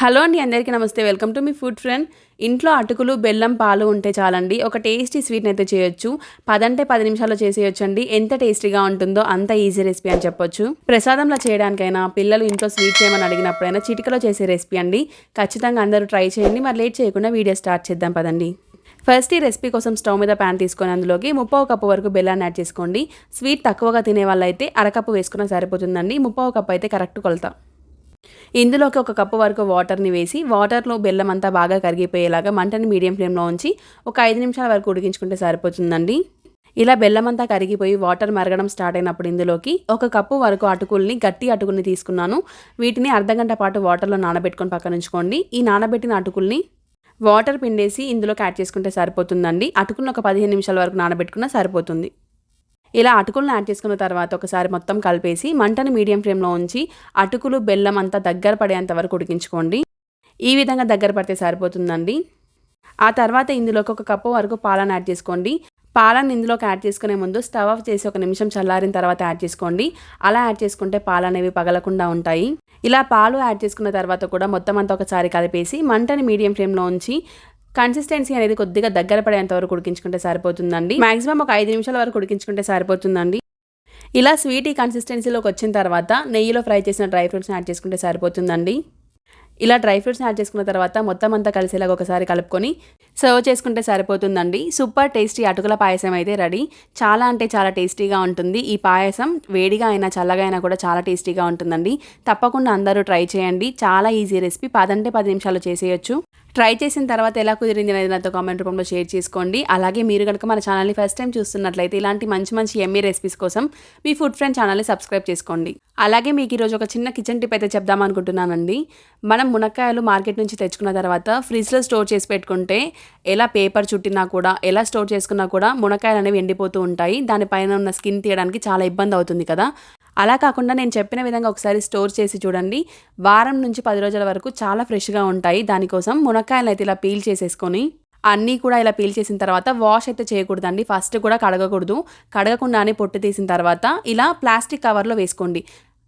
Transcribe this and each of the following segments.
Hello అండి, అందరికీ నమస్తే. Welcome to me food friend. ఇంట్లో అటుకులు, బెల్లం, పాలు ఉంటే చాలండి ఒక టేస్టీ స్వీట్ని అయితే చేయొచ్చు. 10 నిమిషాల్లో చేసేయొచ్చండి. ఎంత టేస్టీగా ఉంటుందో అంత ఈజీ రెసిపీ అని చెప్పొచ్చు. ప్రసాదంలో చేయడానికైనా, పిల్లలు ఇంట్లో స్వీట్ చేయమని అడిగినప్పుడైనా చిటికలో చేసే రెసిపీ అండి. ఖచ్చితంగా అందరూ ట్రై చేయండి. మరి లేట్ చేయకుండా వీడియో స్టార్ట్ చేద్దాం పదండి. ఫస్ట్ ఈ రెసిపీ కోసం స్టవ్ మీద ప్యాన్ తీసుకొని అందులోకి 3/4 కప్పు వరకు బెల్లాన్ని యాడ్ చేసుకోండి. స్వీట్ తక్కువగా తినే వాళ్ళైతే అరకప్పు వేసుకున్నా సరిపోతుందండి. 3/4 కప్పు అయితే కరెక్ట్ కొలత. ఇందులోకి 1 కప్పు వరకు వాటర్ని వేసి వాటర్లో బెల్లం అంతా బాగా కరిగిపోయేలాగా మంటని మీడియం ఫ్లేమ్లో ఉంచి ఒక 5 నిమిషాల వరకు ఉడికించుకుంటే సరిపోతుందండి. ఇలా బెల్లం అంతా కరిగిపోయి వాటర్ మరగడం స్టార్ట్ అయినప్పుడు ఇందులోకి 1 కప్పు వరకు అటుకుల్ని, గట్టి అటుకుల్ని తీసుకున్నాను. వీటిని అర్ధగంట పాటు వాటర్లో నానబెట్టుకొని పక్కన ఉంచుకోండి. ఈ నానబెట్టిన అటుకుల్ని వాటర్ పిండేసి ఇందులోకి యాడ్ చేసుకుంటే సరిపోతుందండి. అటుకుల్ని ఒక 15 నిమిషాల వరకు నానబెట్టుకున్నా సరిపోతుంది. ఇలా అటుకులను యాడ్ చేసుకున్న తర్వాత ఒకసారి మొత్తం కలిపేసి మంటని మీడియం ఫ్లేమ్లో ఉంచి అటుకులు, బెల్లం అంతా దగ్గర పడేంత వరకు ఉడికించుకోండి. ఈ విధంగా దగ్గర పడితే సరిపోతుందండి. ఆ తర్వాత ఇందులోకి 1 కప్పు వరకు పాలను యాడ్ చేసుకోండి. పాలను ఇందులోకి యాడ్ చేసుకునే ముందు స్టవ్ ఆఫ్ చేసి 1 నిమిషం చల్లారిన తర్వాత యాడ్ చేసుకోండి. అలా యాడ్ చేసుకుంటే పాలు అనేవి పగలకుండా ఉంటాయి. ఇలా పాలు యాడ్ చేసుకున్న తర్వాత కూడా మొత్తం అంతా ఒకసారి కలిపేసి మంటని మీడియం ఫ్లేమ్లో ఉంచి కన్సిస్టెన్సీ అనేది కొద్దిగా దగ్గర పడేంత వరకు ఉడికించుకుంటే సరిపోతుందండి. మాక్సిమం ఒక 5 నిమిషాల వరకు ఉడికించుకుంటే సరిపోతుందండి. ఇలా స్వీట్ ఈ కన్సిస్టెన్సీలోకి వచ్చిన తర్వాత నెయ్యిలో ఫ్రై చేసిన డ్రై ఫ్రూట్స్ని యాడ్ చేసుకుంటే సరిపోతుందండి. ఇలా డ్రై ఫ్రూట్స్ని యాడ్ చేసుకున్న తర్వాత మొత్తం అంతా కలిసేలాగా ఒకసారి కలుపుకొని సర్వ్ చేసుకుంటే సరిపోతుందండి. సూపర్ టేస్టీ అటుకుల పాయసం అయితే రెడీ. చాలా అంటే చాలా టేస్టీగా ఉంటుంది. ఈ పాయసం వేడిగా అయినా చల్లగా అయినా కూడా చాలా టేస్టీగా ఉంటుందండి. తప్పకుండా అందరూ ట్రై చేయండి. చాలా ఈజీ రెసిపీ. 10 నిమిషాల్లో చేసేయచ్చు. ట్రై చేసిన తర్వాత ఎలా కుదిరింది అనేది నాతో కామెంట్ రూపంలో షేర్ చేసుకోండి. అలాగే మీరు కనుక మన ఛానల్ని ఫస్ట్ టైం చూస్తున్నట్లయితే ఇలాంటి మంచి ఎమ్మీ రెసిపీస్ కోసం మీ ఫుడ్ ఫ్రెండ్ ఛానల్ని సబ్స్క్రైబ్ చేసుకోండి. అలాగే మీకు ఈరోజు ఒక చిన్న కిచెన్ టిప్ అయితే చెప్దామనుకుంటున్నానండి. మనం మునక్కాయలు మార్కెట్ నుంచి తెచ్చుకున్న తర్వాత ఫ్రిడ్జ్లో స్టోర్ చేసి పెట్టుకుంటే ఎలా పేపర్ చుట్టినా కూడా, ఎలా స్టోర్ చేసుకున్నా కూడా మునక్కాయలు అనేవి ఎండిపోతూ ఉంటాయి. దానిపైన ఉన్న స్కిన్ తీయడానికి చాలా ఇబ్బంది అవుతుంది కదా. అలా కాకుండా నేను చెప్పిన విధంగా ఒకసారి స్టోర్ చేసి చూడండి. వారం నుంచి 10 రోజుల వరకు చాలా ఫ్రెష్గా ఉంటాయి. దానికోసం మునక్కాయలు అయితే ఇలా పీల్ చేసేసుకొని అన్నీ కూడా ఇలా పీల్ చేసిన తర్వాత వాష్ అయితే చేయకూడదండి. ఫస్ట్ కూడా కడగకూడదు. కడగకుండానే పొట్టు తీసిన తర్వాత ఇలా ప్లాస్టిక్ కవర్లో వేసుకోండి.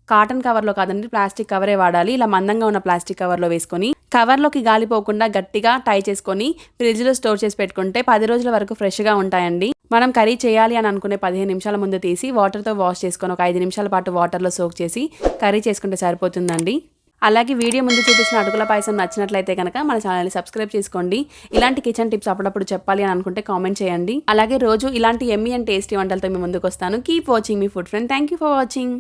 కాటన్ కవర్లో కాదండి, ప్లాస్టిక్ కవరే వాడాలి. ఇలా మందంగా ఉన్న ప్లాస్టిక్ కవర్లో వేసుకొని కవర్లోకి గాలిపోకుండా గట్టిగా టై చేసుకొని ఫ్రిడ్జ్లో స్టోర్ చేసి పెట్టుకుంటే 10 రోజుల వరకు ఫ్రెష్గా ఉంటాయండి. మనం కర్రీ చేయాలి అని అనుకునే 15 నిమిషాల ముందు తీసి వాటర్తో వాష్ చేసుకొని ఒక 5 నిమిషాల పాటు వాటర్లో సోక్ చేసి కర్రీ చేసుకుంటే సరిపోతుందండి. అలాగే వీడియో ముందు చూపించిన అటుకుల పాయసం నచ్చినట్లయితే కనుక మన ఛానల్ని సబ్స్క్రైబ్ చేసుకోండి. ఇలాంటి కిచెన్ టిప్స్ అప్పుడప్పుడు చెప్పాలి అని అనుకుంటే కామెంట్ చేయండి. అలాగే రోజు ఇలాంటి ఎమ్మీ అండ్ టేస్టీ వంటలతో మీ ముందుకు వస్తాను. Keep watching me food friend. Thank you for watching.